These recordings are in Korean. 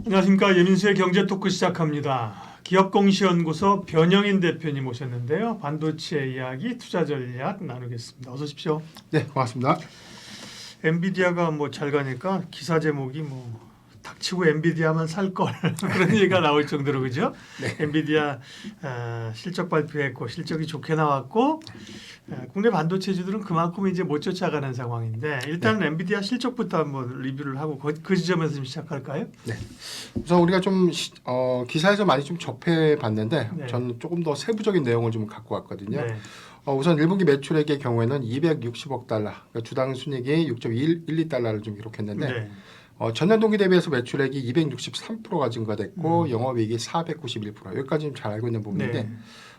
안녕하십니까. 예민수의 경제토크 시작합니다. 기업공시연구소 변영인 대표님 오셨는데요. 반도체 이야기, 투자 전략 나누겠습니다. 어서 오십시오. 네, 고맙습니다. 엔비디아가 뭐 잘 가니까 기사 제목이 뭐 닥치고 엔비디아만 살 걸 그런 얘기가 나올 정도로 그죠? 네. 엔비디아 실적 발표했고 실적이 좋게 나왔고 국내 반도체주들은 그만큼 이제 못 쫓아가는 상황인데 일단 은 엔비디아 실적부터 한번 리뷰를 하고 그 지점에서 좀 시작할까요? 네. 우선 우리가 좀 기사에서 많이 좀 접해 봤는데 네. 저는 조금 더 세부적인 내용을 좀 갖고 왔거든요. 네. 우선 1분기 매출액의 경우에는 260억 달러, 그러니까 주당 순이익이 6.12달러를 좀 기록했는데 네. 전년 동기 대비해서 매출액이 263%가 증가됐고 영업이익이 491%. 여기까지 좀 잘 알고 있는 부분인데 네.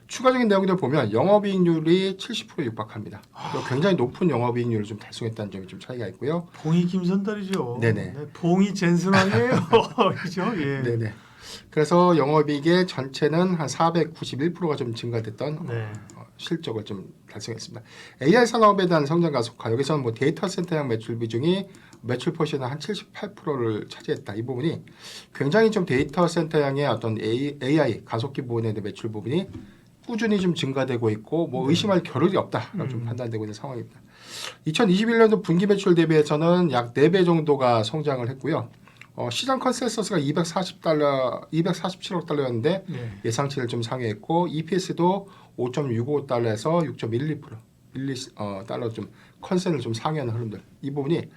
추가적인 내용들 보면 영업이익률이 70%에 육박합니다. 굉장히 높은 영업이익률을 좀 달성했다는 점이 좀 차이가 있고요. 봉이 김선달이죠. 네네. 네, 봉이 젠슨왕이에요. 그죠? 예. 네네. 그래서 영업이익의 전체는 한 491%가 좀 증가됐던 네. 실적을 좀 달성했습니다. AI 산업에 대한 성장 가속화. 여기서는 뭐 데이터 센터형 매출 비중이 매출 포션의 한 78%를 차지했다. 이 부분이 굉장히 좀 데이터 센터형의 어떤 AI 가속기 부분에 대한 매출 부분이 꾸준히 좀 증가되고 있고 뭐 의심할 겨를이 없다라고 좀 판단되고 있는 상황입니다. 2021년도 분기 매출 대비해서는 약 4배 정도가 성장을 했고요. 시장 컨센서스가 247억 달러였는데 네. 예상치를 좀 상회했고 EPS도 5.65달러에서 6.12% 달러 좀 컨센을 좀 상회하는 흐름들. 이 부분이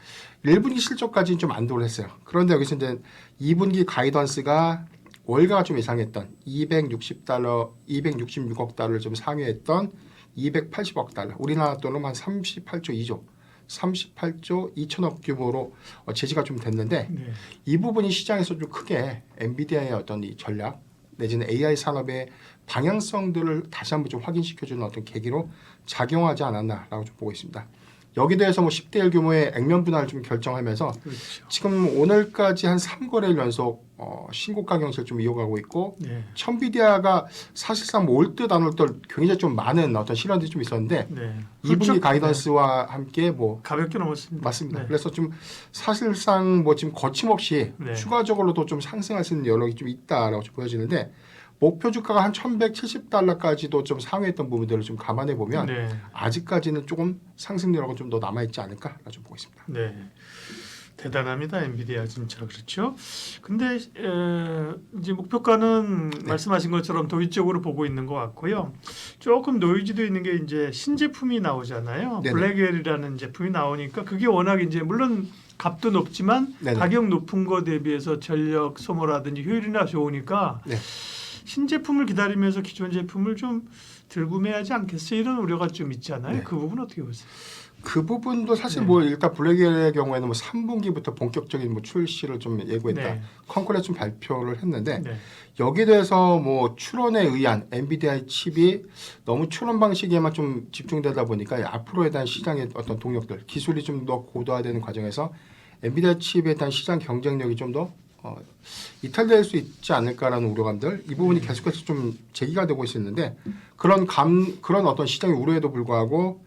1분기 실적까지는 좀 안도를 했어요. 그런데 여기서 이제 2분기 가이던스가 월가가 좀 예상했던 266억 달러를 좀 상회했던 280억 달러. 우리나라 돈으로 한 38조 2천억 규모로 제시가 좀 됐는데 네. 이 부분이 시장에서 좀 크게 엔비디아의 어떤 이 전략 내지는 AI 산업의 방향성들을 다시 한번 좀 확인시켜주는 어떤 계기로 작용하지 않았나라고 좀 보고 있습니다. 여기 대해서 뭐 10대 1 규모의 액면 분할을 좀 결정하면서 그렇죠. 지금 오늘까지 한 3거래일 연속 신고가 경세를 좀 이어가고 있고 네. 천비디아가 사실상 뭐 올 듯 안 올 듯 굉장히 좀 많은 어떤 실현들이 좀 있었는데 네. 2분기 그렇죠. 가이던스와 함께 뭐 가볍게 넘었습니다. 맞습니다. 네. 그래서 좀 사실상 뭐 지금 거침없이 네. 추가적으로도 좀 상승할 수 있는 여력이 좀 있다라고 좀 보여지는데 목표 주가가 한 1,170달러까지도 좀 상회했던 부분들을 좀 감안해 보면 네. 아직까지는 조금 상승 여력은 좀 더 남아 있지 않을까라고 좀 보고 있습니다. 네. 대단합니다. 엔비디아 진짜 그렇죠. 근데 이제 목표가는 말씀하신 것처럼 도의적으로 보고 있는 것 같고요. 조금 노이즈도 있는 게 이제 신제품이 나오잖아요. 네네. 블랙엘이라는 제품이 나오니까 그게 워낙 이제 물론 값도 높지만 네네. 가격 높은 거 대비해서 전력 소모라든지 효율이나 좋으니까 네. 신제품을 기다리면서 기존 제품을 좀 덜 구매하지 않겠어요? 이런 우려가 좀 있잖아요. 네. 그 부분 어떻게 보세요? 그 부분도 사실 네. 뭐 일단 블랙의 경우에는 뭐 3분기부터 본격적인 뭐 출시를 좀 예고했다. 네. 컨콜에 좀 발표를 했는데 네. 여기에 대해서 뭐 추론에 의한 엔비디아의 칩이 너무 추론 방식에만 좀 집중되다 보니까 앞으로에 대한 시장의 어떤 동력들, 기술이 좀 더 고도화되는 과정에서 엔비디아 칩에 대한 시장 경쟁력이 좀 더 이탈될 수 있지 않을까라는 우려감들 이 부분이 계속해서 좀 제기가 되고 있었는데 그런 어떤 시장의 우려에도 불구하고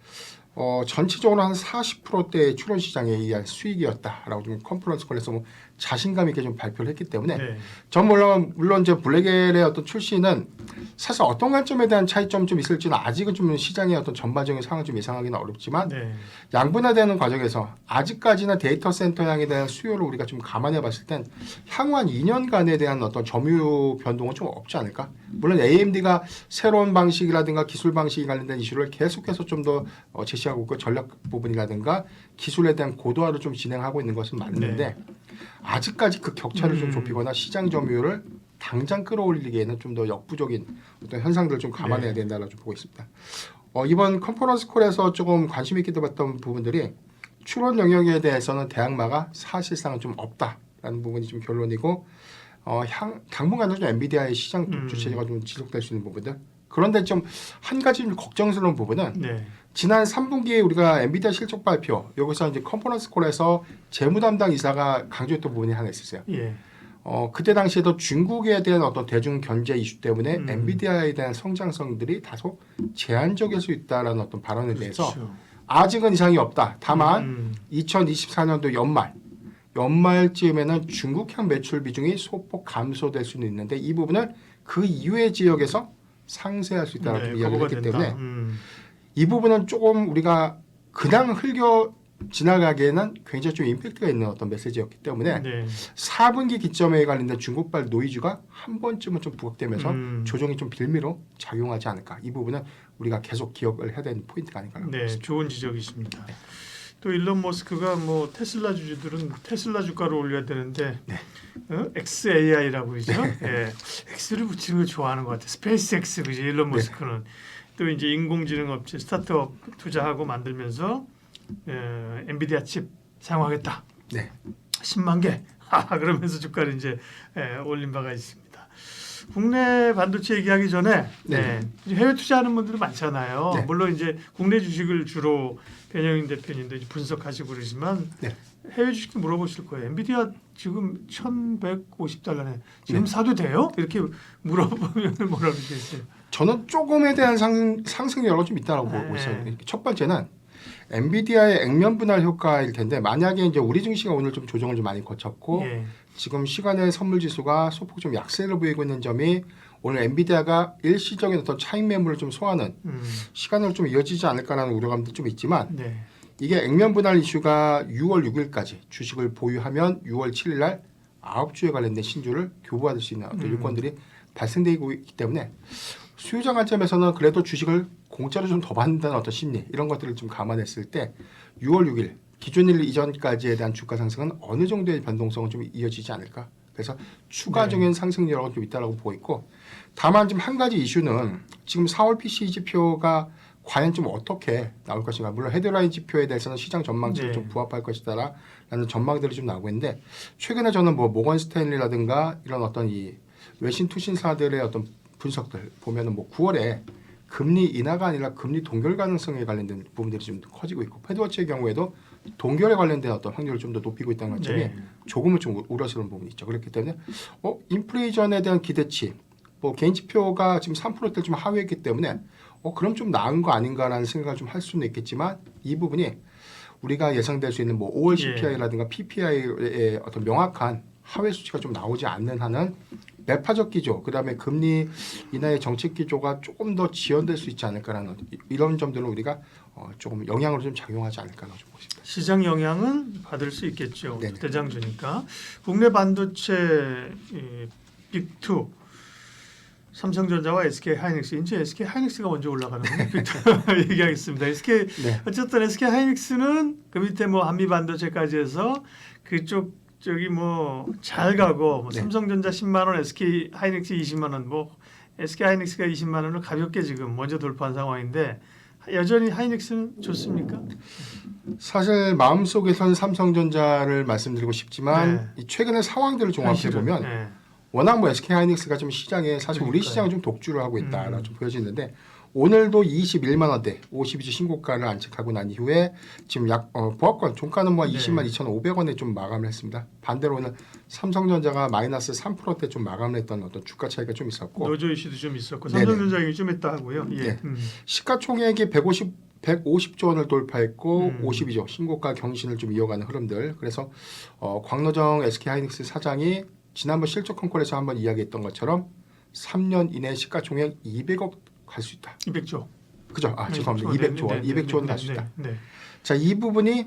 전체적으로 한 40%대의 출원 시장에 의한 수익이었다라고 좀 컨퍼런스 콜에서 뭐 자신감 있게 좀 발표를 했기 때문에 네. 전 물론 이제 블랙엘의 어떤 출시는 사실 어떤 관점에 대한 차이점 좀 있을지는 아직은 좀 시장의 어떤 전반적인 상황을 좀 예상하기는 어렵지만 네. 양분화되는 과정에서 아직까지는 데이터 센터향에 대한 수요를 우리가 좀 감안해 봤을 땐 향후 한 2년간에 대한 어떤 점유 변동은 좀 없지 않을까? 물론 AMD가 새로운 방식이라든가 기술 방식이 관련된 이슈를 계속해서 좀 더 제시하고 있고 전략 부분이라든가 기술에 대한 고도화를 좀 진행하고 있는 것은 맞는데 아직까지 그 격차를 좀 좁히거나 시장 점유율을 당장 끌어올리기에는 좀 더 역부족인 어떤 현상들을 좀 감안해야 된다고 좀 보고 있습니다. 이번 컨퍼런스 콜에서 조금 관심 있게 들었던 부분들이 출원 영역에 대해서는 대항마가 사실상은 좀 없다라는 부분이 좀 결론이고 당분간은 좀 엔비디아의 시장 독주 체제가 좀 지속될 수 있는 부분들. 그런데 좀 한 가지 좀 걱정스러운 부분은 네. 지난 3분기에 우리가 엔비디아 실적 발표 여기서 이제 컨퍼런스 콜에서 재무 담당 이사가 강조했던 부분이 하나 있었어요. 예. 그때 당시에도 중국에 대한 어떤 대중 견제 이슈 때문에 엔비디아에 대한 성장성들이 다소 제한적일 수 있다라는 어떤 발언에 대해서 그렇죠. 아직은 이상이 없다. 다만 2024년도 연말 연말쯤에는 중국향 매출 비중이 소폭 감소될 수는 있는데 이 부분을 그 이외의 지역에서 상쇄할 수 있다는 좀 이야기를 커버가 했기 된다. 때문에 이 부분은 조금 우리가 그냥 흘겨 지나가기에는 굉장히 좀 임팩트가 있는 어떤 메시지였기 때문에 네. 4분기 기점에 관련된 중국발 노이즈가 한 번쯤은 좀 부각되면서 조정이 좀 빌미로 작용하지 않을까. 이 부분은 우리가 계속 기억을 해야 되는 포인트가 아닌가라고 네, 보겠습니다. 좋은 지적이십니다. 또 일론 머스크가 뭐 테슬라 주주들은 테슬라 주가를 올려야 되는데 XAI라고 그러죠. 예, X를 붙이는 걸 좋아하는 것 같아요. 스페이스 X 그지 일론 머스크는 또 이제 인공지능 업체 스타트업 투자하고 만들면서 엔비디아 칩 사용하겠다. 네. 10만 개. 그러면서 주가를 이제 올린 바가 있습니다. 국내 반도체 얘기하기 전에 해외 투자하는 분들도 많잖아요. 네. 물론 이제 국내 주식을 주로 변영인 대표님도 이제 분석하시고 그러지만 네. 해외 주식도 물어보실 거예요. 엔비디아 지금 1,150달러네. 지금 네. 사도 돼요? 이렇게 물어보면 뭐라고 그러겠어요? 저는 조금에 대한 상승률이 좀 있다고 보고 있어요. 첫 번째는 엔비디아의 액면 분할 효과일 텐데 만약에 이제 우리 증시가 오늘 좀 조정을 좀 많이 거쳤고 지금 시간의 선물 지수가 소폭 좀 약세를 보이고 있는 점이 오늘 엔비디아가 일시적인 어떤 차익 매물을 좀 소화하는 시간으로 좀 이어지지 않을까라는 우려감도 좀 있지만 이게 액면 분할 이슈가 6월 6일까지 주식을 보유하면 6월 7일 날 9주에 관련된 신주를 교부받을 수 있는 어떤 요건들이 발생되고 있기 때문에 수요자 관점에서는 그래도 주식을 공짜로 좀 더 받는다는 어떤 심리 이런 것들을 좀 감안했을 때 6월 6일 기준일 이전까지에 대한 주가 상승은 어느 정도의 변동성은 좀 이어지지 않을까. 그래서 추가적인 상승률은 좀 있다라고 보고 있고 다만 좀 한 가지 이슈는 지금 4월 PCE 지표가 과연 좀 어떻게 나올 것인가. 물론 헤드라인 지표에 대해서는 시장 전망치를 좀 부합할 것이다라는 전망들이 좀 나오고 있는데 최근에 저는 뭐 모건 스탠리라든가 이런 어떤 이 외신 투신사들의 어떤 분석들 보면은 뭐 9월에 금리 인하가 아니라 금리 동결 가능성에 관련된 부분들이 좀 커지고 있고 패드워치의 경우에도 동결에 관련된 어떤 확률을 좀 더 높이고 있다는 관점이 조금은 좀 우려스러운 부분이 있죠. 그렇기 때문에 인플레이션에 대한 기대치 뭐 개인 지표가 지금 3%대 좀 하회했기 때문에 그럼 좀 나은 거 아닌가라는 생각을 좀 할 수는 있겠지만 이 부분이 우리가 예상될 수 있는 뭐 5월 CPI라든가 PPI의 어떤 명확한 하회 수치가 좀 나오지 않는 한은 매파적 기조, 그다음에 금리 인하의 정책 기조가 조금 더 지연될 수 있지 않을까라는 이런 점들은 우리가 조금 영향으로 좀 작용하지 않을까라고 좀 보십니다. 시장 영향은 받을 수 있겠죠. 네네. 대장주니까. 국내 반도체 빅2 삼성전자와 SK 하이닉스. 이제 SK 하이닉스가 먼저 올라가는 빅2 얘기하겠습니다. SK 어쨌든 SK 하이닉스는 그 밑에 뭐 한미 반도체까지 해서 그쪽 저기 뭐 잘 가고 뭐 삼성전자 10만 원, SK 하이닉스 20만 원, 뭐 SK 하이닉스가 20만 원을 가볍게 지금 먼저 돌파한 상황인데 여전히 하이닉스는 좋습니까? 사실 마음속에선 삼성전자를 말씀드리고 싶지만 이 최근의 상황들을 종합해 보면 워낙 뭐 SK 하이닉스가 좀 시장에 사실 우리 시장을 좀 독주를 하고 있다라고 좀 보여지는데 오늘도 21만 원대 52주 신고가를 안착하고 난 이후에 지금 보합권 종가는 뭐 20만 2,500원에 좀 마감을 했습니다. 반대로 오늘 삼성전자가 마이너스 3%대 좀 마감을 했던 어떤 주가 차이가 좀 있었고 노조 이슈도 좀 있었고 삼성전자 얘기 좀 했다 하고요. 시가총액이 150조 원을 돌파했고 52조 신고가 경신을 좀 이어가는 흐름들. 그래서 광노정 SK 하이닉스 사장이 지난번 실적 컨콜에서 한번 이야기했던 것처럼 3년 이내 시가총액 200억 갈 수 있다. 200조. 그죠? 죄송합니다. 200조 원, 200조 원 갈 수 있다. 자, 이 부분이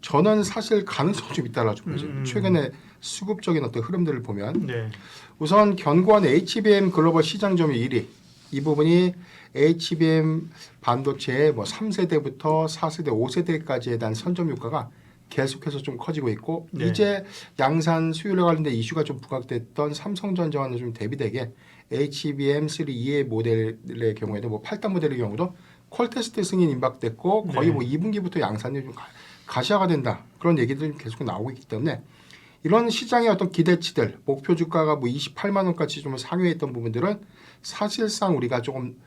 저는 사실 가능성이 좀 있다라고 좀 보죠. 최근에 수급적인 어떤 흐름들을 보면 우선 견고한 HBM 글로벌 시장 점유 1위. 이 부분이 HBM 반도체의 뭐 3세대부터 4세대, 5세대까지에 대한 선점 효과가 계속해서 좀 커지고 있고 이제 양산 수율에 관련된 이슈가 좀 부각됐던 삼성전자와는 좀 대비되게 HBM3E의 모델의 경우에도 뭐 8단 모델의 경우도 콜 테스트 승인 임박됐고 거의 뭐 2분기부터 양산이 좀 가시화가 된다. 그런 얘기들이 계속 나오고 있기 때문에 이런 시장의 어떤 기대치들, 목표 주가가 뭐 28만 원까지 좀 상회했던 부분들은 사실상 우리가 조금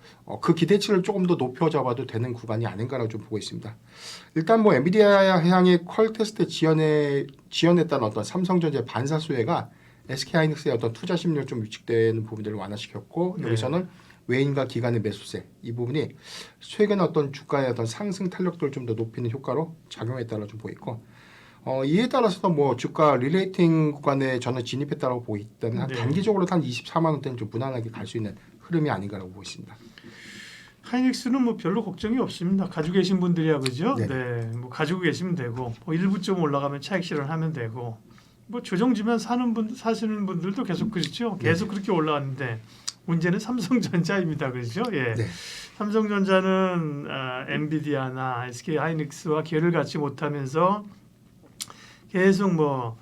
그 기대치를 조금 더 높여 잡아도 되는 구간이 아닌가라고 좀 보고 있습니다. 일단 뭐 엔비디아 향의 퀄 테스트 지연했다는 어떤 삼성전자의 반사 수혜가 SK 하이닉스의 어떤 투자 심리를 좀 위축되는 부분들을 완화시켰고 여기서는 외인과 기관의 매수세 이 부분이 최근 어떤 주가의 어떤 상승 탄력도를 좀 더 높이는 효과로 작용했다고 좀 보이고 이에 따라서 뭐 주가 리레이팅 구간에 저는 진입했다고 보기 때문에 한 네. 단기적으로 한 24만 원대는 좀 무난하게 갈 수 있는 흐름이 아닌가라고 보고 있습니다. 하이닉스는 뭐 별로 걱정이 없습니다. 가지고 계신 분들이야 그죠? 네. 네, 뭐 가지고 계시면 되고 뭐 일부 좀 올라가면 차익 실현하면 되고 뭐 조정지면 사시는 분들도 계속 그렇죠. 계속 그렇게 올라왔는데 문제는 삼성전자입니다, 그렇죠? 예. 네. 삼성전자는 엔비디아나 SK 하이닉스와 기회를 갖지 못하면서 계속 뭐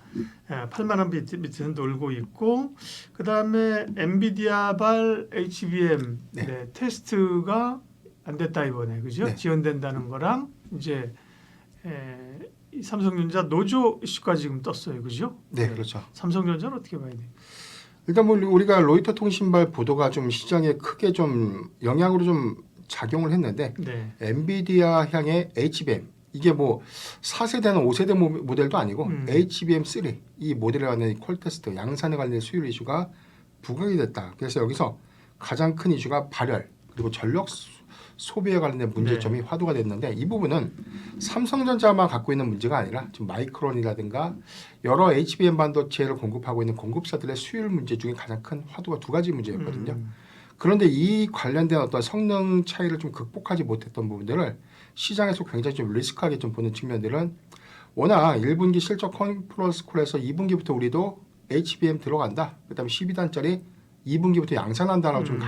8만 원 밑에서 놀고 있고 그 다음에 엔비디아발 HBM 네. 네, 테스트가 안 됐다 이번에 그죠? 네. 지연된다는 거랑 이제 이 삼성전자 노조 이슈가 지금 떴어요, 그죠? 네, 그렇죠. 삼성전자는 어떻게 봐야 돼? 일단 뭐 우리가 로이터 통신발 보도가 좀 시장에 크게 좀 영향으로 좀 작용을 했는데 네. 엔비디아 향의 HBM 이게 뭐 4세대나 5세대 모델도 아니고 HBM3 이 모델에 관한 콜테스트 양산에 관련 수율 이슈가 부각이 됐다. 그래서 여기서 가장 큰 이슈가 발열 그리고 전력 소비에 관련된 문제점이 화두가 됐는데 이 부분은 삼성전자만 갖고 있는 문제가 아니라 지금 마이크론이라든가 여러 HBM 반도체를 공급하고 있는 공급사들의 수율 문제 중에 가장 큰 화두가 두 가지 문제였거든요. 그런데 이 관련된 어떤 성능 차이를 좀 극복하지 못했던 부분들을 시장에서 굉장히 좀 리스크하게 좀 보는 측면들은 워낙 1분기 실적 컨퍼런스 콜에서 2분기부터 우리도 HBM 들어간다. 그다음에 12단짜리 2분기부터 양산한다라고 좀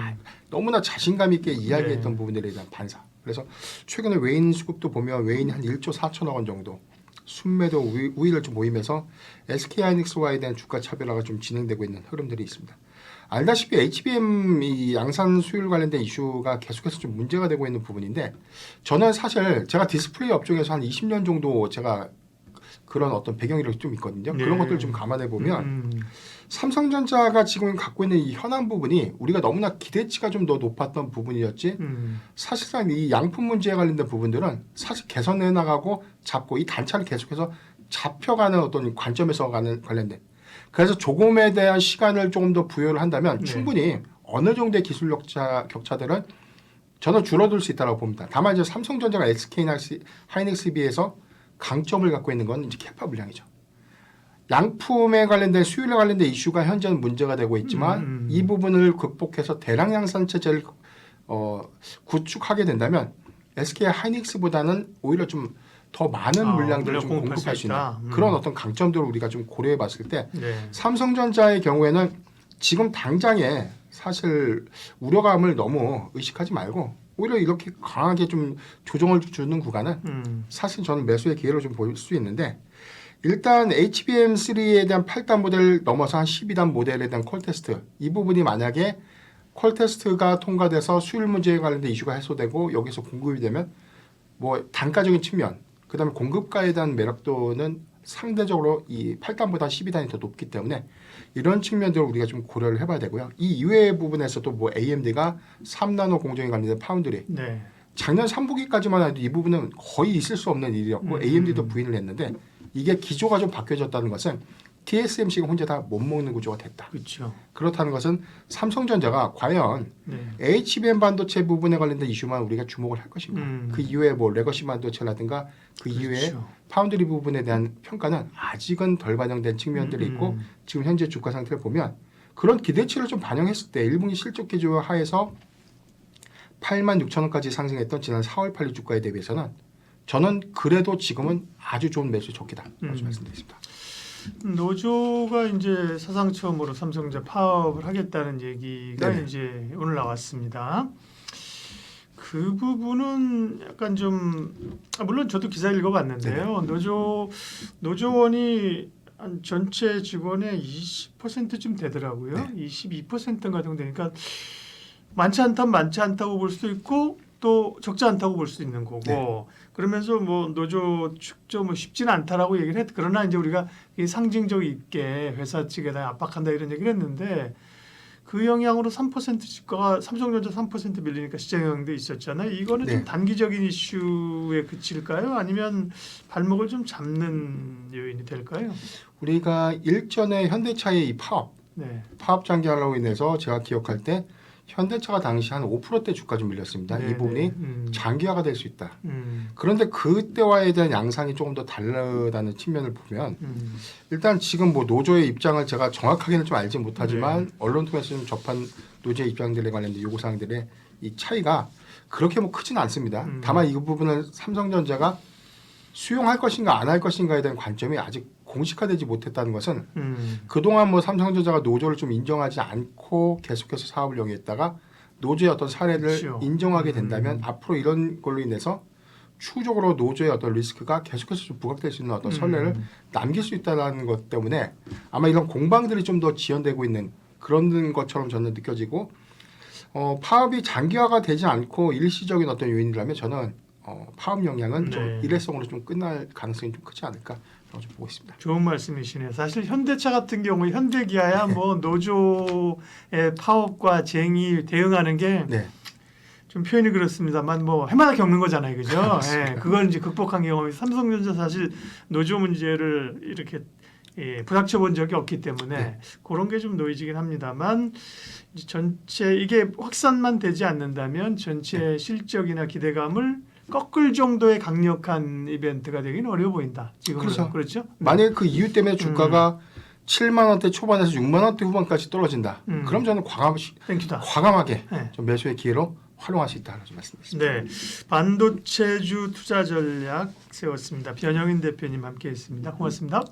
너무나 자신감 있게 이야기했던 네. 부분들에 대한 반사. 그래서 최근에 외인 수급도 보면 외인이 한 1조 4천억 원 정도 순매도 우위를 좀 보이면서 SK하이닉스와에 대한 주가 차별화가 좀 진행되고 있는 흐름들이 있습니다. 알다시피 HBM 이 양산 수율 관련된 이슈가 계속해서 좀 문제가 되고 있는 부분인데 저는 사실 제가 디스플레이 업종에서 한 20년 정도 제가 그런 어떤 배경 이력이 좀 있거든요. 네. 그런 것들 좀 감안해 보면 삼성전자가 지금 갖고 있는 이 현안 부분이 우리가 너무나 기대치가 좀 더 높았던 부분이었지 사실상 이 양품 문제에 관련된 부분들은 사실 개선해 나가고 잡고 이 단차를 계속해서 잡혀가는 어떤 관점에서 관련된 그래서 조금에 대한 시간을 조금 더 부여를 한다면 네. 충분히 어느 정도의 기술 격차들은 저는 줄어들 수 있다고 봅니다. 다만 이제 삼성전자가 SK 하이닉스에 비해서 강점을 갖고 있는 건 이제 캐파 물량이죠. 양품에 관련된 수율에 관련된 이슈가 현재는 문제가 되고 있지만 이 부분을 극복해서 대량 양산 체제를 구축하게 된다면 SK 하이닉스보다는 오히려 좀 더 많은 물량들을 좀 공급할 수 있는 그런 어떤 강점들을 우리가 좀 고려해 봤을 때 네. 삼성전자의 경우에는 지금 당장에 사실 우려감을 너무 의식하지 말고 오히려 이렇게 강하게 좀 조정을 주는 구간은 사실 저는 매수의 기회로 좀 볼 수 있는데 일단 HBM3에 대한 8단 모델 넘어서 한 12단 모델에 대한 콜테스트 이 부분이 만약에 콜테스트가 통과돼서 수율 문제에 관련된 이슈가 해소되고 여기서 공급이 되면 뭐 단가적인 측면 그다음에 공급가에 대한 매력도는 상대적으로 이 8단보다 12단이 더 높기 때문에 이런 측면들을 우리가 좀 고려를 해봐야 되고요. 이 이외의 부분에서도 뭐 AMD가 3나노 공정에 관련된 파운드리 네. 작년 3분기까지만 해도 이 부분은 거의 있을 수 없는 일이었고 AMD도 부인을 했는데 이게 기조가 좀 바뀌어졌다는 것은 TSMC가 혼자 다 못 먹는 구조가 됐다. 그렇죠. 그렇다는 것은 삼성전자가 과연 네. HBM 반도체 부분에 관련된 이슈만 우리가 주목을 할 것인가. 그 이후에 뭐 레거시 반도체라든가 그 이후에 그렇죠. 파운드리 부분에 대한 평가는 아직은 덜 반영된 측면들이 있고 지금 현재 주가 상태를 보면 그런 기대치를 좀 반영했을 때 1분기 실적 기조 하에서 8만 6천 원까지 상승했던 지난 4월 8일 주가에 대비해서는 저는 그래도 지금은 아주 좋은 매수 좋기다. 라고 말씀드리겠습니다. 노조가 이제 사상 처음으로 삼성전자 파업을 하겠다는 얘기가 네네. 이제 오늘 나왔습니다. 그 부분은 약간 좀 물론 저도 기사 읽어봤는데요. 노조원이 한 전체 직원의 20%쯤 되더라고요. 네. 22%인가 정도 되니까 많지 않다고 볼 수도 있고 또 적지 않다고 볼 수도 있는 거고 네. 그러면서 뭐 노조 축조 뭐 쉽지는 않다라고 얘기를 했. 그러나 이제 우리가 이 상징적 있게 회사 측에다 압박한다 이런 얘기를 했는데 그 영향으로 3% 주가가 삼성전자 3% 밀리니까 시장 영향도 있었잖아요. 이거는 네. 좀 단기적인 이슈에 그칠까요? 아니면 발목을 좀 잡는 요인이 될까요? 우리가 일전에 현대차의 이 네. 파업 장기화로 인해서 제가 기억할 때 현대차가 당시 한 5%대 주가 좀 밀렸습니다. 네네. 이 부분이 장기화가 될 수 있다. 음. 그런데 그때와에 대한 양상이 조금 더 다르다는 측면을 보면 일단 지금 뭐 노조의 입장을 제가 정확하게는 좀 알지 못하지만 네. 언론 통해서 좀 접한 노조의 입장들에 관련된 요구사항들의 이 차이가 그렇게 뭐 크지는 않습니다. 다만 이 부분은 삼성전자가 수용할 것인가 안 할 것인가에 대한 관점이 아직 공식화되지 못했다는 것은 그동안 뭐 삼성전자가 노조를 좀 인정하지 않고 계속해서 사업을 영위했다가 노조의 어떤 사례를 그렇죠. 인정하게 된다면 앞으로 이런 걸로 인해서 추후적으로 노조의 어떤 리스크가 계속해서 좀 부각될 수 있는 어떤 선례를 남길 수 있다는 것 때문에 아마 이런 공방들이 좀 더 지연되고 있는 그런 것처럼 저는 느껴지고 파업이 장기화가 되지 않고 일시적인 어떤 요인이라면 저는 파업 영향은 좀 네. 일회성으로 좀 끝날 가능성이 좀 크지 않을까 좀 보고 있습니다. 좋은 말씀이시네요. 사실 현대차 같은 경우 현대기아야 뭐 노조의 파업과 쟁의 대응하는 게 네, 좀 표현이 그렇습니다만 뭐 해마다 겪는 거잖아요, 그죠? 그렇습니다. 예, 그걸 이제 극복한 경험이 삼성전자 사실 노조 문제를 이렇게 부닥쳐 본 적이 없기 때문에 네. 그런 게 좀 노이지긴 합니다만 이제 전체 이게 확산만 되지 않는다면 전체 실적이나 기대감을 꺾을 정도의 강력한 이벤트가 되기는 어려워 보인다. 지금 그렇죠? 만약 그 이유 때문에 주가가 7만 원대 초반에서 6만 원대 후반까지 떨어진다. 그럼 저는 땡큐다. 과감하게 네. 좀 매수의 기회로 활용할 수 있다는 말씀드렸습니다. 네, 반도체주 투자 전략 세웠습니다. 변영인 대표님 함께했습니다. 고맙습니다.